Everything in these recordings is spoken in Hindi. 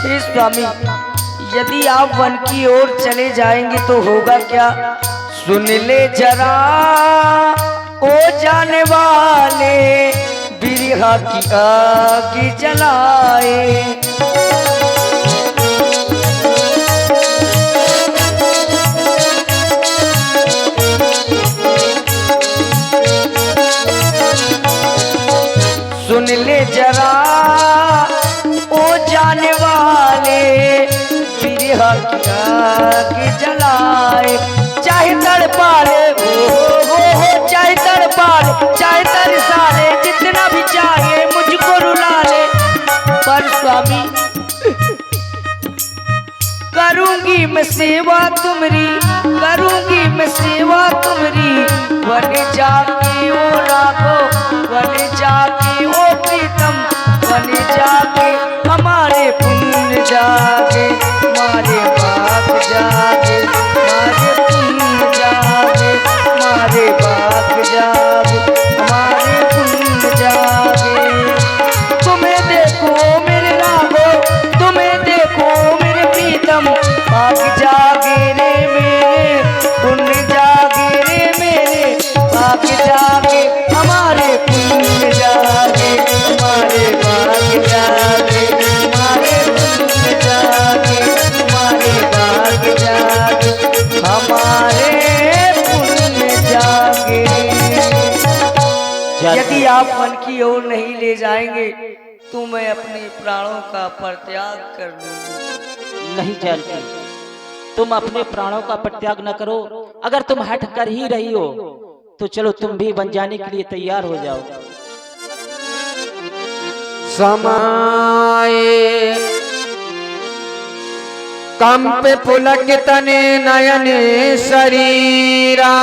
हे स्वामी, यदि आप वन की ओर चले जाएंगे तो होगा क्या? सुन ले जरा ओ जाने वाले, बिरहा की आग जलाए। सुन ले जरा ओ जाने वाले, बिरहा की आग जलाए। चाहे तड़पा ले हो, चाहे तड़पा ले, चाहे तरसा ले, जितना भी चाहे मुझको रुला ले। पर स्वामी, करूंगी मैं सेवा तुम्हारी, करूंगी मैं सेवा तुम्हारी। वन जाके ओ राघो, वन जाके ओ प्रीतम, वन जाके हमारे पुण्य जागे, हमारे बाप जागे, हमारे पुण्य जागे, हमारे बाप जागे, हमारे पुण्य जागे। तुम्हें देखो मेरे राघो, तुम्हें देखो मेरे प्रीतम, बाप जागे रे मेरे, पुण्य जागे रे मेरे, बाप जागे, हमारे पुण्य जागे, हमारे भाग्य जागे, हमारे पुण्य जागे, हमारे भाग्य जागे, हमारे पुण्य जागे। यदि आप वन की ओर नहीं ले जाएंगे तो मैं अपने प्राणों का परित्याग कर दूंगी। नहीं जानती, तुम अपने प्राणों का परित्याग न करो। अगर तुम हट कर ही रही हो तो चलो तुम भी बन जाने के लिए तैयार हो जाओ। समाए कंप पुलक तने नयने शरीरा,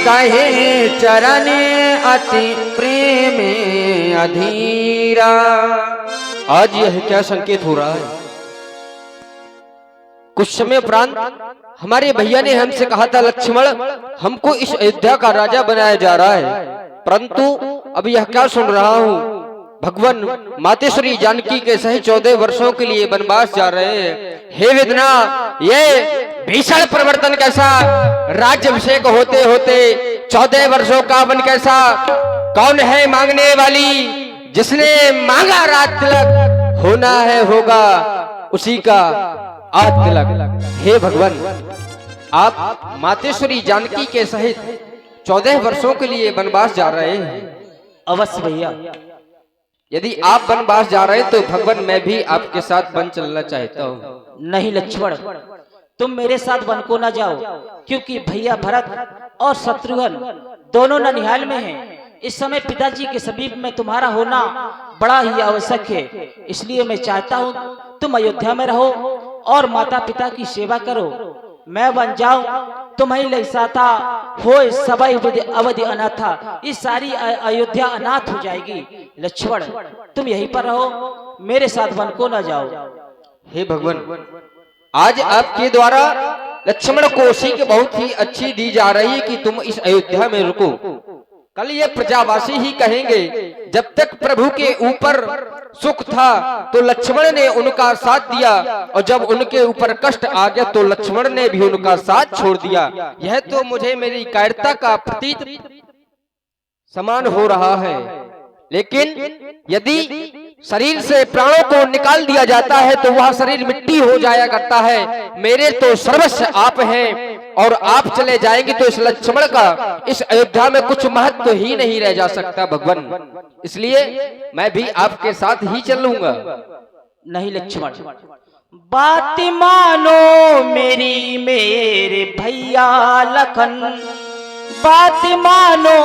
कहे चरण अति प्रेम अधीरा। आज यह क्या संकेत हो रहा है? कुछ समय उपरांत हमारे भैया ने हमसे कहा था, लक्ष्मण हमको इस अयोध्या का राजा बनाया जा रहा है, परंतु अब यह क्या सुन रहा हूँ? भगवान मातेश्वरी जानकी के सहित 14 वर्षों के लिए वनवास जा रहे हैं। हे विदना, ये भीषण परिवर्तन कैसा? राज्याभिषेक होते होते 14 वर्षों का वन कैसा? कौन है मांगने वाली? जिसने मांगा राज तिलक, होना है होगा उसी का आज तिलक। हे भगवान, आप मातेश्वरी जानकी के सहित 14 वर्षों के लिए वनवास जा रहे हैं। अवश्य भैया, यदि आप वनवास जा रहे हैं तो भगवान मैं भी आपके साथ वन चलना चाहता हूँ। नहीं लक्ष्मण, तुम मेरे साथ वन को न जाओ, क्योंकि भैया भरत और शत्रुघ्न दोनों ननिहाल में हैं। इस समय पिताजी के समीप में तुम्हारा होना बड़ा ही आवश्यक है। इसलिए मैं चाहता हूँ तुम अयोध्या में रहो और माता पिता की सेवा करो। मैं वन जाऊं, तुम्हें लैसाता हो सबई अवधि अनाथा, इस सारी अयोध्या अनाथ हो जाएगी। लक्ष्मण, तुम यहीं पर रहो, मेरे साथ वन को न जाओ। हे भगवान, आज आपके द्वारा लक्ष्मण को उसी की बहुत ही अच्छी दी जा रही है कि तुम इस अयोध्या में रुको। कल ये प्रजावासी ही कहेंगे, जब तक प्रभु के ऊपर सुख था तो लक्ष्मण ने उनका साथ दिया, और जब उनके ऊपर कष्ट आ गया तो लक्ष्मण ने भी उनका साथ छोड़ दिया। यह तो मुझे मेरी कायरता का प्रतीत समान हो रहा है। लेकिन यदि शरीर से प्राणों को निकाल दिया जाता है तो वह शरीर मिट्टी हो जाया करता है। मेरे तो सर्वस्व आप हैं, और आप चले जाएंगे तो इस लक्ष्मण का इस अयोध्या में कुछ महत्व ही नहीं रह जा सकता भगवान। इसलिए मैं भी आपके साथ ही चलूंगा। नहीं लक्ष्मण, बात मानो मेरी मेरे भैया लखन, बात मानो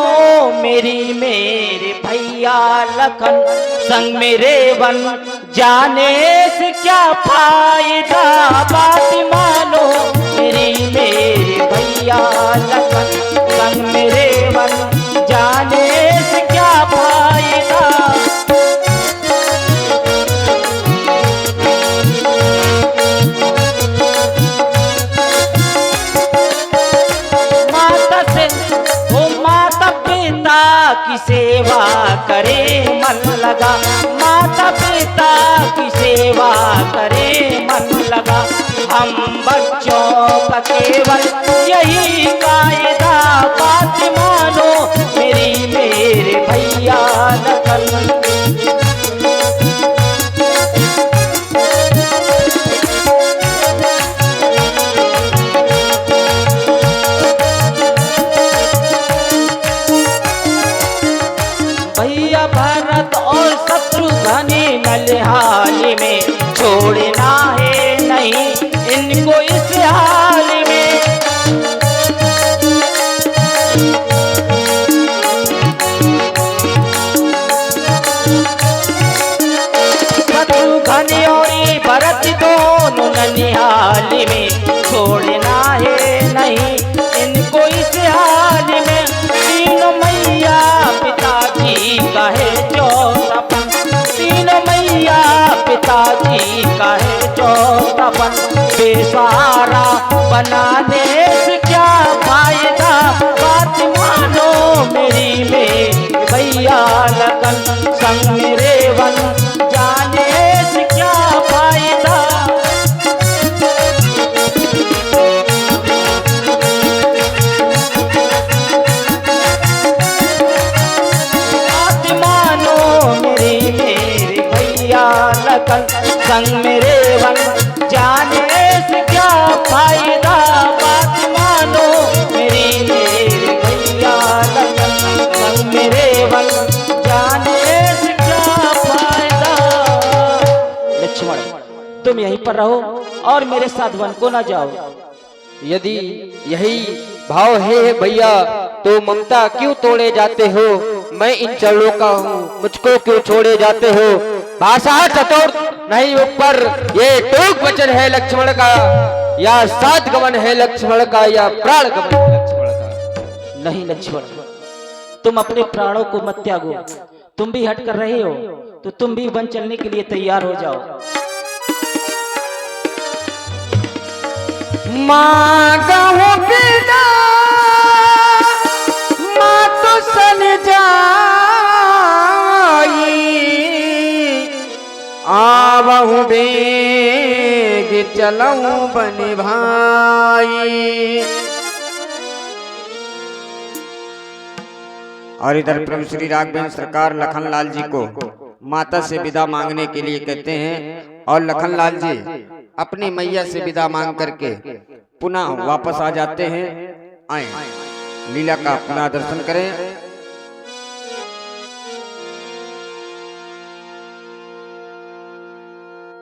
मेरी मेरे भैया लखन, संग मेरे वन जाने से क्या फायदा। बात मानो मेरी मेरे भैया लखन, संग मेरे वन जाने से क्या फायदा। की सेवा करे मन लगा, माता पिता की सेवा करे लगा। हम बच्चों का केवल यही कायदा, बात मानो मेरी मेरे भैया लखन। भैया भरत और शत्रुघ्न नलिहाल में छोड़ना है नहीं इनको इस हाल में। शत्रुघ्न और भरत दोनों नलिहाल में छोड़ना है नहीं इनको इस हाल में। तीनों मैया पिताजी का है जो सपन, तीनों मैया पिताजी का है जो सपन। बेसहारा बनाने से क्या फायदा, बात मानो मेरी मेरी भैया लगन। संग मेरे वन जाने से क्या फायदा। संग मेरे वन जाने से क्या फायदा, बात मानो मेरी मेरे भैया लगन। संग मेरे वन जाने से क्या फायदा। लक्ष्मण तुम यहीं पर रहो और मेरे साथ वन को ना जाओ। यदि यही भाव है भैया तो ममता क्यों तोड़े जाते हो? मैं इन चरणों का हूँ, मुझको क्यों छोड़े जाते हो? भाषा चतुर नहीं ऊपर, ये टूक वचन है लक्ष्मण का, या सात गमन है लक्ष्मण का, या प्राण गमन है लक्ष्मण का। नहीं लक्ष्मण, तुम अपने प्राणों को मत त्यागो। तुम भी हट कर रहे हो तो तुम भी वन चलने के लिए तैयार हो जाओ। मांगहु बिना मात सन जाई, आवहु बेग चलऊं बन भाई। और इधर प्रभु श्री राघवेंद्र सरकार लखनलाल जी को माता से विदा मांगने के लिए कहते हैं, और लखनलाल जी अपनी मैया से विदा मांग करके पुनः वापस आ जाते हैं। आए लीला का पुनः दर्शन करें।